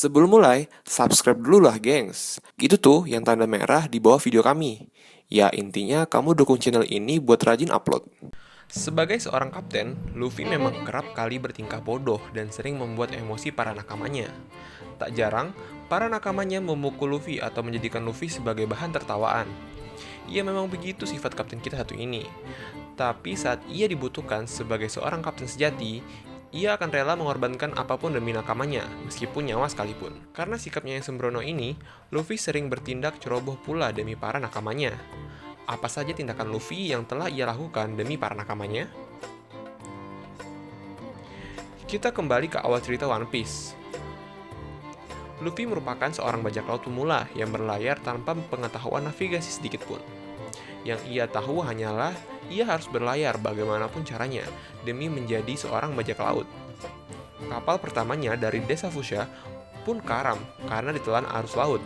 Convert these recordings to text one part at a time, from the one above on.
Sebelum mulai, subscribe dulu lah gengs. Gitu tuh yang tanda merah di bawah video kami. Ya intinya kamu dukung channel ini buat rajin upload. Sebagai seorang kapten, Luffy memang kerap kali bertingkah bodoh dan sering membuat emosi para nakamanya. Tak jarang, para nakamanya memukul Luffy atau menjadikan Luffy sebagai bahan tertawaan. Ya memang begitu sifat kapten kita satu ini. Tapi saat ia dibutuhkan sebagai seorang kapten sejati, ia akan rela mengorbankan apapun demi nakamanya, meskipun nyawa sekalipun. Karena sikapnya yang sembrono ini, Luffy sering bertindak ceroboh pula demi para nakamanya. Apa saja tindakan Luffy yang telah ia lakukan demi para nakamanya? Kita kembali ke awal cerita One Piece. Luffy merupakan seorang bajak laut pemula yang berlayar tanpa pengetahuan navigasi sedikit pun. Yang ia tahu hanyalah ia harus berlayar bagaimanapun caranya demi menjadi seorang bajak laut. Kapal pertamanya dari desa Fushia pun karam karena ditelan arus laut.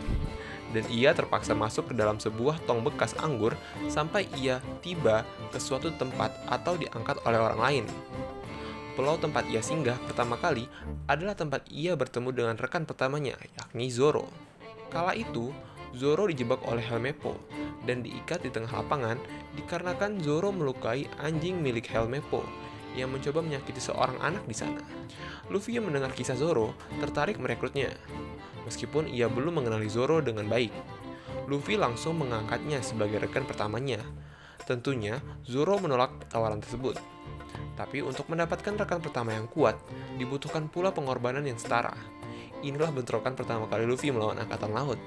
Dan ia terpaksa masuk ke dalam sebuah tong bekas anggur sampai ia tiba ke suatu tempat atau diangkat oleh orang lain. Pulau tempat ia singgah pertama kali adalah tempat ia bertemu dengan rekan pertamanya, yakni Zoro. Kala itu, Zoro dijebak oleh Helmeppo dan diikat di tengah lapangan dikarenakan Zoro melukai anjing milik Helmeppo yang mencoba menyakiti seorang anak di sana. Luffy yang mendengar kisah Zoro tertarik merekrutnya. Meskipun ia belum mengenali Zoro dengan baik, Luffy langsung mengangkatnya sebagai rekan pertamanya. Tentunya, Zoro menolak tawaran tersebut. Tapi untuk mendapatkan rekan pertama yang kuat, dibutuhkan pula pengorbanan yang setara. Inilah bentrokan pertama kali Luffy melawan Angkatan Laut.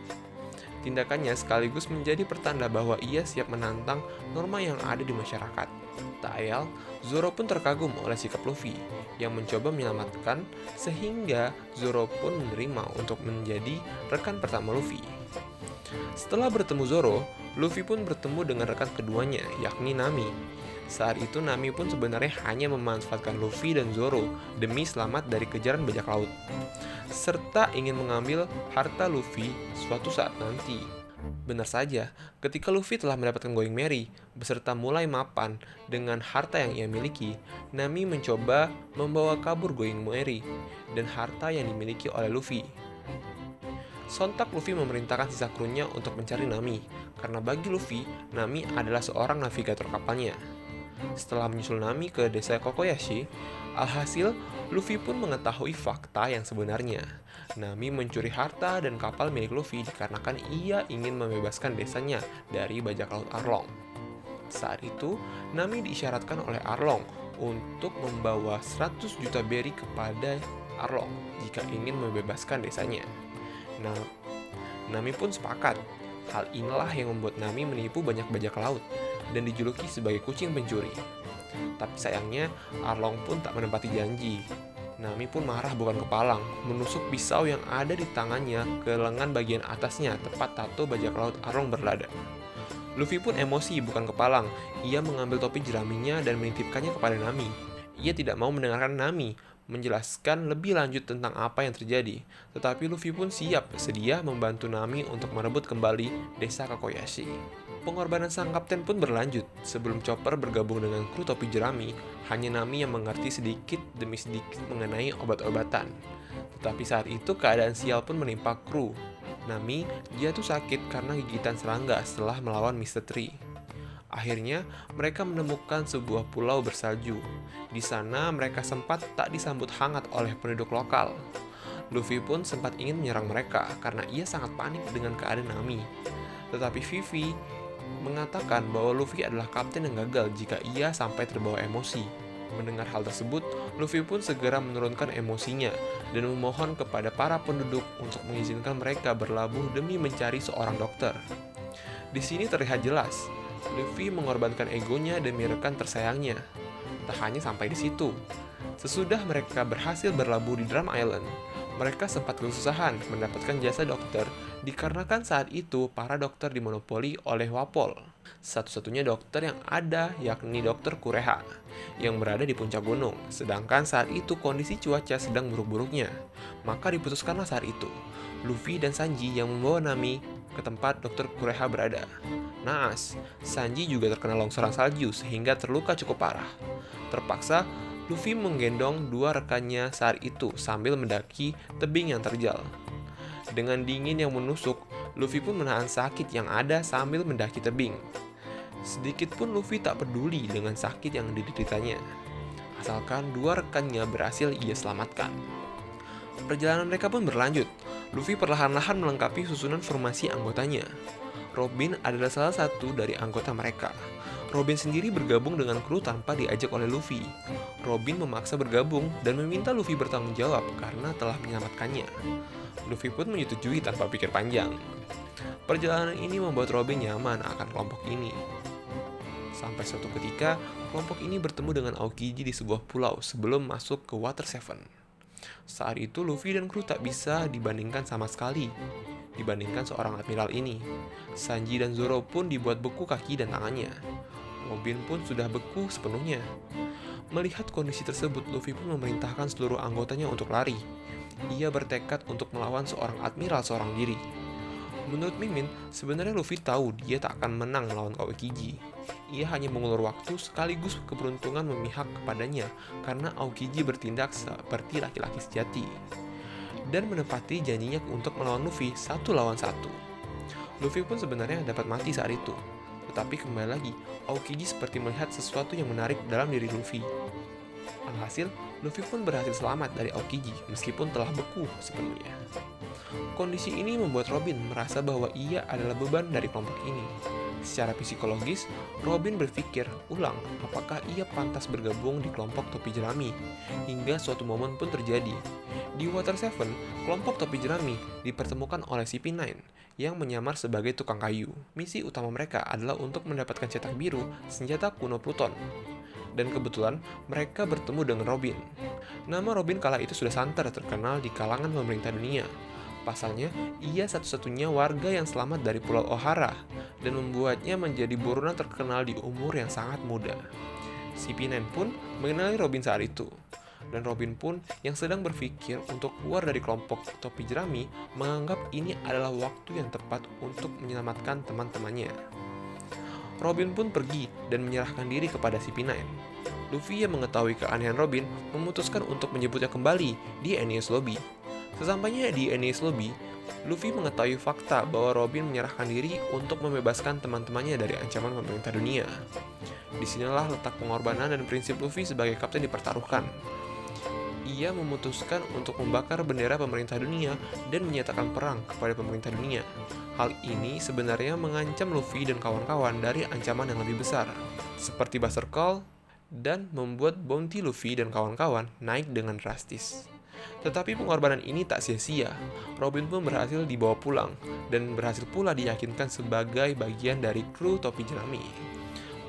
Tindakannya sekaligus menjadi pertanda bahwa ia siap menantang norma yang ada di masyarakat. Tak ayal, Zoro pun terkagum oleh sikap Luffy yang mencoba menyelamatkan sehingga Zoro pun menerima untuk menjadi rekan pertama Luffy. Setelah bertemu Zoro, Luffy pun bertemu dengan rekan keduanya, yakni Nami. Saat itu Nami pun sebenarnya hanya memanfaatkan Luffy dan Zoro demi selamat dari kejaran bajak laut, serta ingin mengambil harta Luffy suatu saat nanti. Benar saja, ketika Luffy telah mendapatkan Going Merry beserta mulai mapan dengan harta yang ia miliki, Nami mencoba membawa kabur Going Merry dan harta yang dimiliki oleh Luffy. Sontak Luffy memerintahkan sisa krunya untuk mencari Nami, karena bagi Luffy, Nami adalah seorang navigator kapalnya. Setelah menyusul Nami ke desa Kokoyashi, alhasil Luffy pun mengetahui fakta yang sebenarnya. Nami mencuri harta dan kapal milik Luffy dikarenakan ia ingin membebaskan desanya dari bajak laut Arlong. Saat itu, Nami diisyaratkan oleh Arlong untuk membawa 100 juta berry kepada Arlong jika ingin membebaskan desanya. Nami pun sepakat. Hal inilah yang membuat Nami menipu banyak bajak laut dan dijuluki sebagai kucing pencuri. Tapi sayangnya, Arlong pun tak menepati janji. Nami pun marah bukan kepalang, menusuk pisau yang ada di tangannya ke lengan bagian atasnya, tepat tato bajak laut Arlong berlada. Luffy pun emosi bukan kepalang, ia mengambil topi jeraminya dan menitipkannya kepada Nami. Ia tidak mau mendengarkan Nami menjelaskan lebih lanjut tentang apa yang terjadi, tetapi Luffy pun siap sedia membantu Nami untuk merebut kembali desa Kokoyashi. Pengorbanan sang kapten pun berlanjut. Sebelum Chopper bergabung dengan kru topi jerami, hanya Nami yang mengerti sedikit demi sedikit mengenai obat-obatan. Tetapi saat itu keadaan sial pun menimpa kru. Nami jatuh sakit karena gigitan serangga setelah melawan Mr. Tree. Akhirnya, mereka menemukan sebuah pulau bersalju. Di sana, mereka sempat tak disambut hangat oleh penduduk lokal. Luffy pun sempat ingin menyerang mereka karena ia sangat panik dengan keadaan Nami. Tetapi Vivi mengatakan bahwa Luffy adalah kapten yang gagal jika ia sampai terbawa emosi. Mendengar hal tersebut, Luffy pun segera menurunkan emosinya dan memohon kepada para penduduk untuk mengizinkan mereka berlabuh demi mencari seorang dokter. Di sini terlihat jelas, Luffy mengorbankan egonya demi rekan tersayangnya. Tak hanya sampai di situ. Sesudah mereka berhasil berlabuh di Drum Island, mereka sempat kesusahan mendapatkan jasa dokter dikarenakan saat itu para dokter dimonopoli oleh Wapol. Satu-satunya dokter yang ada yakni Dokter Kureha yang berada di puncak gunung, sedangkan saat itu kondisi cuaca sedang buruk-buruknya. Maka diputuskanlah saat itu, Luffy dan Sanji yang membawa Nami ke tempat Dr. Kureha berada. Naas, Sanji juga terkena longsoran salju sehingga terluka cukup parah. Terpaksa, Luffy menggendong dua rekannya saat itu sambil mendaki tebing yang terjal. Dengan dingin yang menusuk, Luffy pun menahan sakit yang ada sambil mendaki tebing. Sedikit pun Luffy tak peduli dengan sakit yang dideritanya, asalkan dua rekannya berhasil ia selamatkan. Perjalanan mereka pun berlanjut. Luffy perlahan-lahan melengkapi susunan formasi anggotanya. Robin adalah salah satu dari anggota mereka. Robin sendiri bergabung dengan kru tanpa diajak oleh Luffy. Robin memaksa bergabung dan meminta Luffy bertanggung jawab karena telah menyelamatkannya. Luffy pun menyetujui tanpa pikir panjang. Perjalanan ini membuat Robin nyaman akan kelompok ini. Sampai suatu ketika, kelompok ini bertemu dengan Aokiji di sebuah pulau sebelum masuk ke Water Seven. Saat itu Luffy dan kru tak bisa dibandingkan sama sekali dibandingkan seorang admiral ini. Sanji dan Zoro pun dibuat beku kaki dan tangannya. Robin pun sudah beku sepenuhnya. Melihat kondisi tersebut, Luffy pun memerintahkan seluruh anggotanya untuk lari. Ia bertekad untuk melawan seorang admiral seorang diri. Menurut Mimin, sebenarnya Luffy tahu dia tak akan menang melawan Aokiji. Ia hanya mengulur waktu sekaligus keberuntungan memihak kepadanya karena Aokiji bertindak seperti laki-laki sejati dan menepati janjinya untuk melawan Luffy 1 lawan 1. Luffy pun sebenarnya dapat mati saat itu, tetapi kembali lagi, Aokiji seperti melihat sesuatu yang menarik dalam diri Luffy. Alhasil, Luffy pun berhasil selamat dari Aokiji meskipun telah beku sepenuhnya. Kondisi ini membuat Robin merasa bahwa ia adalah beban dari kelompok ini. Secara psikologis, Robin berpikir ulang apakah ia pantas bergabung di kelompok topi jerami. Hingga suatu momen pun terjadi. Di Water Seven, kelompok topi jerami dipertemukan oleh CP9 yang menyamar sebagai tukang kayu. Misi utama mereka adalah untuk mendapatkan cetak biru senjata kuno Pluton. Dan kebetulan mereka bertemu dengan Robin. Nama Robin kala itu sudah santer terkenal di kalangan pemerintah dunia. Pasalnya, ia satu-satunya warga yang selamat dari Pulau Ohara dan membuatnya menjadi buronan terkenal di umur yang sangat muda. CP9 pun mengenali Robin saat itu. Dan Robin pun yang sedang berpikir untuk keluar dari kelompok topi jerami menganggap ini adalah waktu yang tepat untuk menyelamatkan teman-temannya. Robin pun pergi dan menyerahkan diri kepada CP9. Luffy yang mengetahui keanehan Robin memutuskan untuk menjemputnya kembali di Enies Lobby. Sesampainya di Enies Lobby, Luffy mengetahui fakta bahwa Robin menyerahkan diri untuk membebaskan teman-temannya dari ancaman pemerintah dunia. Disinilah letak pengorbanan dan prinsip Luffy sebagai kapten dipertaruhkan. Ia memutuskan untuk membakar bendera pemerintah dunia dan menyatakan perang kepada pemerintah dunia. Hal ini sebenarnya mengancam Luffy dan kawan-kawan dari ancaman yang lebih besar, seperti Buster Call, dan membuat bounty Luffy dan kawan-kawan naik dengan drastis. Tetapi pengorbanan ini tak sia-sia. Robin pun berhasil dibawa pulang dan berhasil pula diyakinkan sebagai bagian dari kru topi jerami.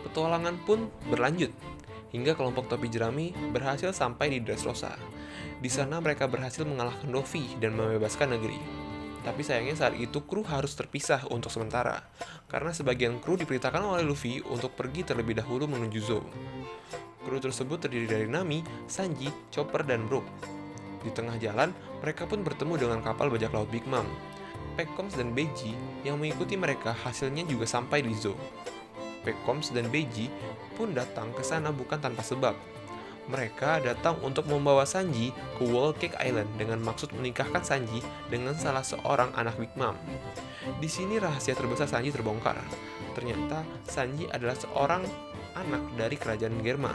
Petualangan pun berlanjut hingga kelompok topi jerami berhasil sampai di Dressrosa. Di sana mereka berhasil mengalahkan Luffy dan membebaskan negeri. Tapi sayangnya saat itu kru harus terpisah untuk sementara, karena sebagian kru diperintahkan oleh Luffy untuk pergi terlebih dahulu menuju Zou. Kru tersebut terdiri dari Nami, Sanji, Chopper, dan Brook. Di tengah jalan, mereka pun bertemu dengan kapal bajak laut Big Mom. Peccoms dan Beji yang mengikuti mereka hasilnya juga sampai di Zou. Peccoms dan Beji pun datang ke sana bukan tanpa sebab. Mereka datang untuk membawa Sanji ke Whole Cake Island dengan maksud menikahkan Sanji dengan salah seorang anak Big Mom. Di sini rahasia terbesar Sanji terbongkar. Ternyata Sanji adalah seorang anak dari kerajaan Germa,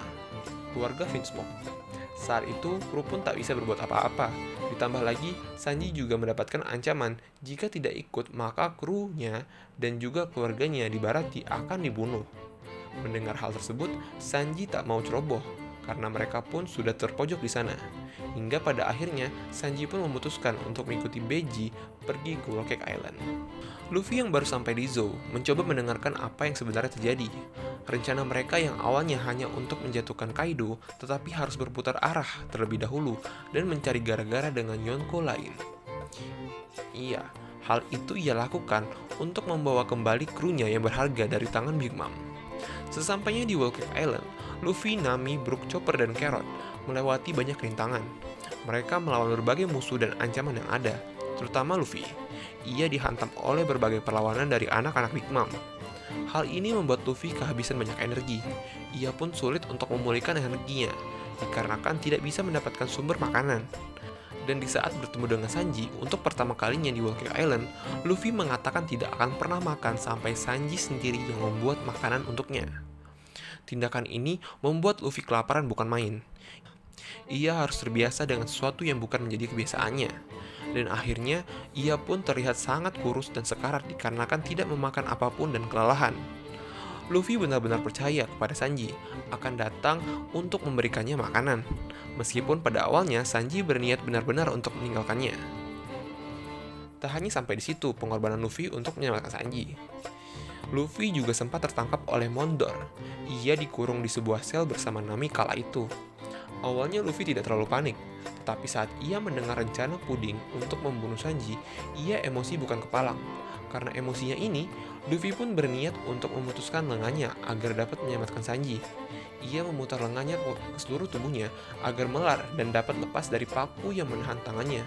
keluarga Vinsmoke. Saat itu, kru pun tak bisa berbuat apa-apa. Ditambah lagi, Sanji juga mendapatkan ancaman jika tidak ikut maka krunya dan juga keluarganya di Baratie akan dibunuh. Mendengar hal tersebut, Sanji tak mau ceroboh karena mereka pun sudah terpojok di sana. Hingga pada akhirnya, Sanji pun memutuskan untuk mengikuti Beji pergi ke Whole Cake Island. Luffy yang baru sampai di Zou mencoba mendengarkan apa yang sebenarnya terjadi. Rencana mereka yang awalnya hanya untuk menjatuhkan Kaido, tetapi harus berputar arah terlebih dahulu dan mencari gara-gara dengan Yonko lain. Iya, hal itu ia lakukan untuk membawa kembali krunya yang berharga dari tangan Big Mom. Sesampainya di Whole Cake Island, Luffy, Nami, Brook, Chopper, dan Carrot melewati banyak rintangan. Mereka melawan berbagai musuh dan ancaman yang ada. terutama Luffy. Ia dihantam oleh berbagai perlawanan dari anak-anak Big Mom. Hal ini membuat Luffy kehabisan banyak energi. Ia pun sulit untuk memulihkan energinya, dikarenakan tidak bisa mendapatkan sumber makanan. Dan di saat bertemu dengan Sanji untuk pertama kalinya di Whole Cake Island, Luffy mengatakan tidak akan pernah makan sampai Sanji sendiri yang membuat makanan untuknya. Tindakan ini membuat Luffy kelaparan bukan main. Ia harus terbiasa dengan sesuatu yang bukan menjadi kebiasaannya. Dan akhirnya, ia pun terlihat sangat kurus dan sekarat dikarenakan tidak memakan apapun dan kelelahan. Luffy benar-benar percaya kepada Sanji akan datang untuk memberikannya makanan, meskipun pada awalnya Sanji berniat benar-benar untuk meninggalkannya. Tak hanya sampai di situ pengorbanan Luffy untuk menyelamatkan Sanji. Luffy juga sempat tertangkap oleh Mondor. Ia dikurung di sebuah sel bersama Nami kala itu. Awalnya Luffy tidak terlalu panik, tetapi saat ia mendengar rencana Puding untuk membunuh Sanji, ia emosi bukan kepalang. Karena emosinya ini, Luffy pun berniat untuk memutuskan lengannya agar dapat menyelamatkan Sanji. Ia memutar lengannya ke seluruh tubuhnya agar melar dan dapat lepas dari paku yang menahan tangannya.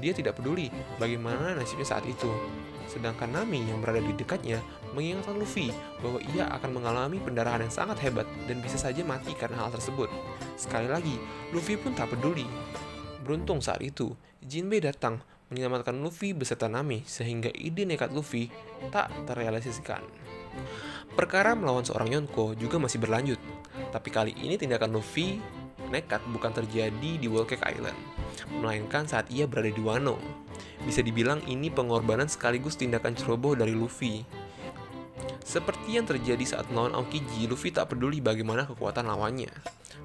Dia tidak peduli bagaimana nasibnya saat itu. Sedangkan Nami yang berada di dekatnya mengingatkan Luffy bahwa ia akan mengalami pendarahan yang sangat hebat dan bisa saja mati karena hal tersebut. Sekali lagi, Luffy pun tak peduli. Beruntung saat itu, Jinbei datang menyelamatkan Luffy beserta Nami sehingga ide nekat Luffy tak terrealisasikan. Perkara melawan seorang Yonko juga masih berlanjut, tapi kali ini tindakan Luffy nekat bukan terjadi di Whole Cake Island, melainkan saat ia berada di Wano. Bisa dibilang ini pengorbanan sekaligus tindakan ceroboh dari Luffy. Seperti yang terjadi saat melawan Aokiji, Luffy tak peduli bagaimana kekuatan lawannya.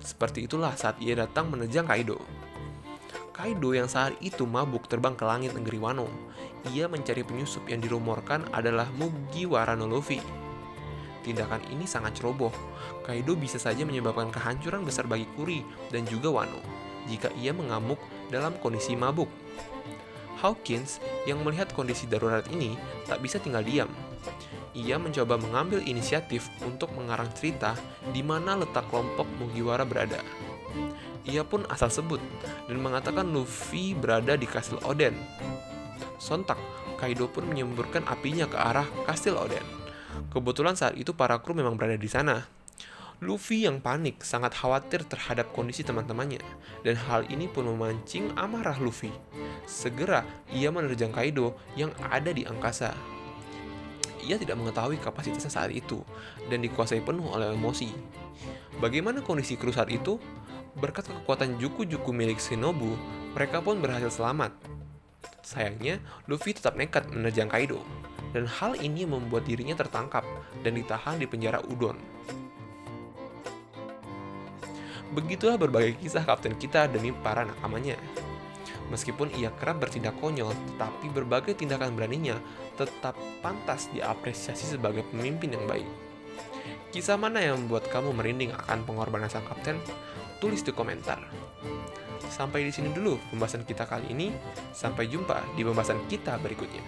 Seperti itulah saat ia datang menerjang Kaido. Kaido yang saat itu mabuk terbang ke langit negeri Wano. Ia mencari penyusup yang dirumorkan adalah Mugiwara no Luffy. Tindakan ini sangat ceroboh. Kaido bisa saja menyebabkan kehancuran besar bagi Kuri dan juga Wano jika ia mengamuk dalam kondisi mabuk. Hawkins yang melihat kondisi darurat ini tak bisa tinggal diam. Ia mencoba mengambil inisiatif untuk mengarang cerita di mana letak kelompok Mugiwara berada. Ia pun asal sebut dan mengatakan Luffy berada di Kastil Oden. Sontak, Kaido pun menyemburkan apinya ke arah Kastil Oden. Kebetulan saat itu para kru memang berada di sana. Luffy yang panik sangat khawatir terhadap kondisi teman-temannya, dan hal ini pun memancing amarah Luffy. Segera ia menerjang Kaido yang ada di angkasa. Ia tidak mengetahui kapasitasnya saat itu, dan dikuasai penuh oleh emosi. Bagaimana kondisi kru saat itu? Berkat kekuatan Juku-Juku milik Shinobu, mereka pun berhasil selamat. Sayangnya, Luffy tetap nekat menerjang Kaido, dan hal ini membuat dirinya tertangkap dan ditahan di penjara Udon. Begitulah berbagai kisah kapten kita demi para nakamanya. Meskipun ia kerap bertindak konyol, tetapi berbagai tindakan beraninya tetap pantas diapresiasi sebagai pemimpin yang baik. Kisah mana yang membuat kamu merinding akan pengorbanan sang kapten? Tulis di komentar. Sampai di sini dulu pembahasan kita kali ini. Sampai jumpa di pembahasan kita berikutnya.